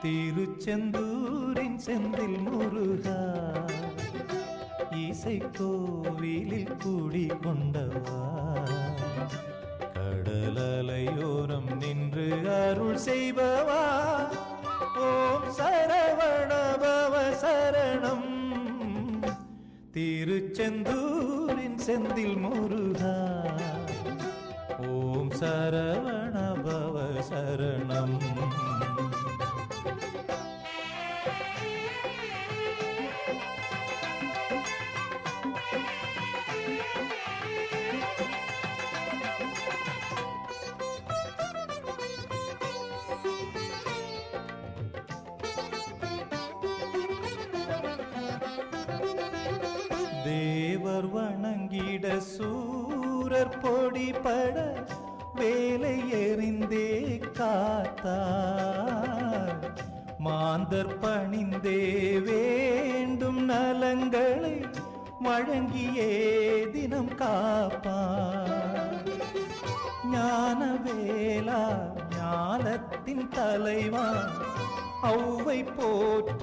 திருச்செந்தூரின் செந்தில் முருகா, இசை கோவிலில் கூடி கொண்டவா, கடலலையோரம் நின்று அருள் செய்பவா, ஓம் சரவணபவ சரணம். திருச்செந்தூரின் செந்தில் முருகா, ஓம் சரவணபவ சரணம். தேவர் வணங்கிட சூரர் பொடிபட வேலை எறிந்தே காத்தார், மாந்தர் பணிந்தே வேண்டும் நலங்களை வழங்கியே தினம் காப்பார். ஞானவேலா ஞானத்தின் தலைவா ஔவை போற்றி